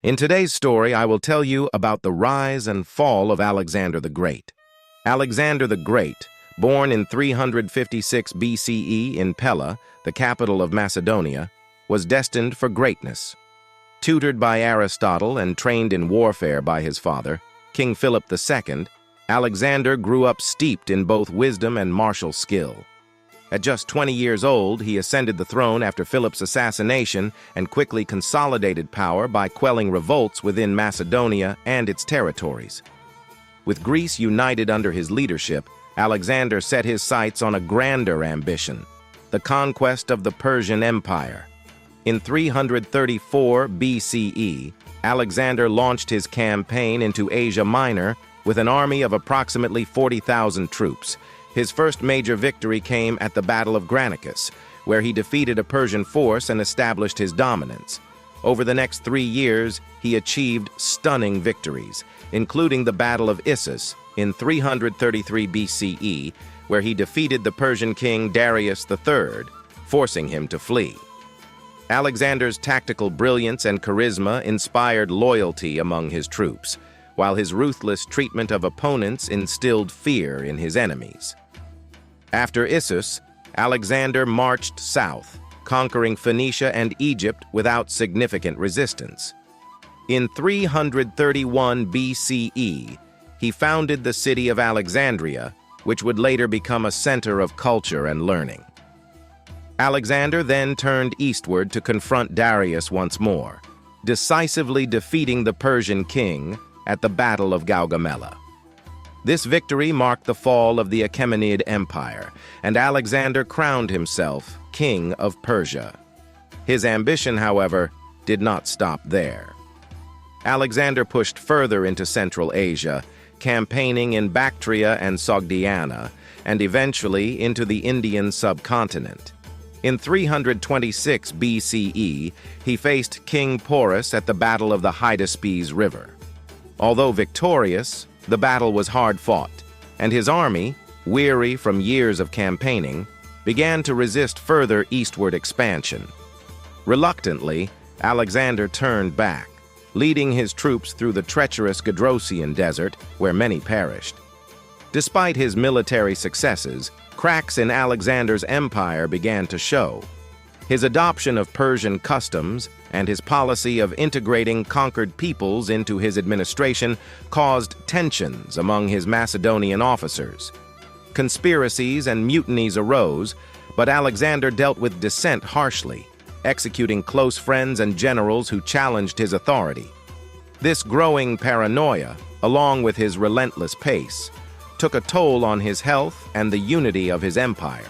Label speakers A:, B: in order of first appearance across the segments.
A: In today's story, I will tell you about the rise and fall of Alexander the Great. Alexander the Great, born in 356 BCE in Pella, the capital of Macedonia, was destined for greatness. Tutored by Aristotle and trained in warfare by his father, King Philip II, Alexander grew up steeped in both wisdom and martial skill. At just 20 years old, he ascended the throne after Philip's assassination and quickly consolidated power by quelling revolts within Macedonia and its territories. With Greece united under his leadership, Alexander set his sights on a grander ambition, the conquest of the Persian Empire. In 334 BCE, Alexander launched his campaign into Asia Minor with an army of approximately 40,000 troops. His first major victory came at the Battle of Granicus, where he defeated a Persian force and established his dominance. Over the next 3 years, he achieved stunning victories, including the Battle of Issus in 333 BCE, where he defeated the Persian king Darius III, forcing him to flee. Alexander's tactical brilliance and charisma inspired loyalty among his troops, while his ruthless treatment of opponents instilled fear in his enemies. After Issus, Alexander marched south, conquering Phoenicia and Egypt without significant resistance. In 331 BCE, he founded the city of Alexandria, which would later become a center of culture and learning. Alexander then turned eastward to confront Darius once more, decisively defeating the Persian king at the Battle of Gaugamela. This victory marked the fall of the Achaemenid Empire, and Alexander crowned himself king of Persia. His ambition, however, did not stop there. Alexander pushed further into Central Asia, campaigning in Bactria and Sogdiana, and eventually into the Indian subcontinent. In 326 BCE, he faced King Porus at the Battle of the Hydaspes River. Although victorious, the battle was hard-fought, and his army, weary from years of campaigning, began to resist further eastward expansion. Reluctantly, Alexander turned back, leading his troops through the treacherous Gedrosian desert, where many perished. Despite his military successes, cracks in Alexander's empire began to show. His adoption of Persian customs and his policy of integrating conquered peoples into his administration caused tensions among his Macedonian officers. Conspiracies and mutinies arose, but Alexander dealt with dissent harshly, executing close friends and generals who challenged his authority. This growing paranoia, along with his relentless pace, took a toll on his health and the unity of his empire.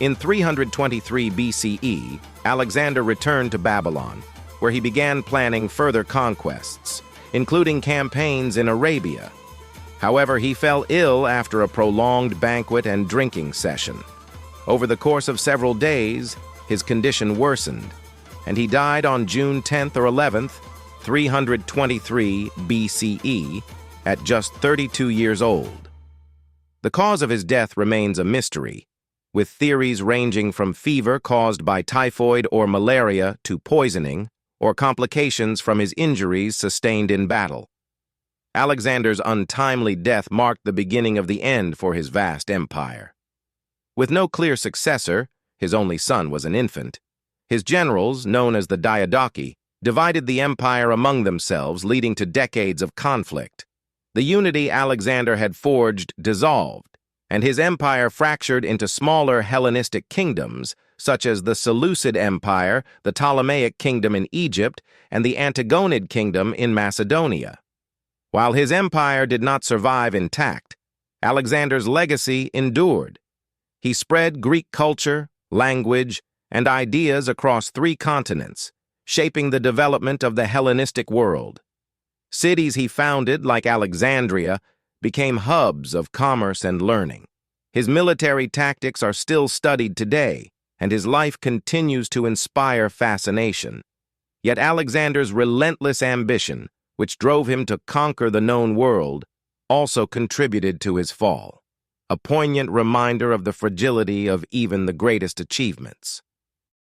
A: In 323 BCE, Alexander returned to Babylon, where he began planning further conquests, including campaigns in Arabia. However, he fell ill after a prolonged banquet and drinking session. Over the course of several days, his condition worsened, and he died on June 10th or 11th, 323 BCE, at just 32 years old. The cause of his death remains a mystery, with theories ranging from fever caused by typhoid or malaria to poisoning or complications from his injuries sustained in battle. Alexander's untimely death marked the beginning of the end for his vast empire. With no clear successor, his only son was an infant, his generals, known as the Diadochi, divided the empire among themselves, leading to decades of conflict. The unity Alexander had forged dissolved, and his empire fractured into smaller Hellenistic kingdoms, such as the Seleucid Empire, the Ptolemaic Kingdom in Egypt, and the Antigonid Kingdom in Macedonia. While his empire did not survive intact, Alexander's legacy endured. He spread Greek culture, language, and ideas across 3 continents, shaping the development of the Hellenistic world. Cities he founded, like Alexandria, became hubs of commerce and learning. His military tactics are still studied today, and his life continues to inspire fascination. Yet Alexander's relentless ambition, which drove him to conquer the known world, also contributed to his fall, a poignant reminder of the fragility of even the greatest achievements.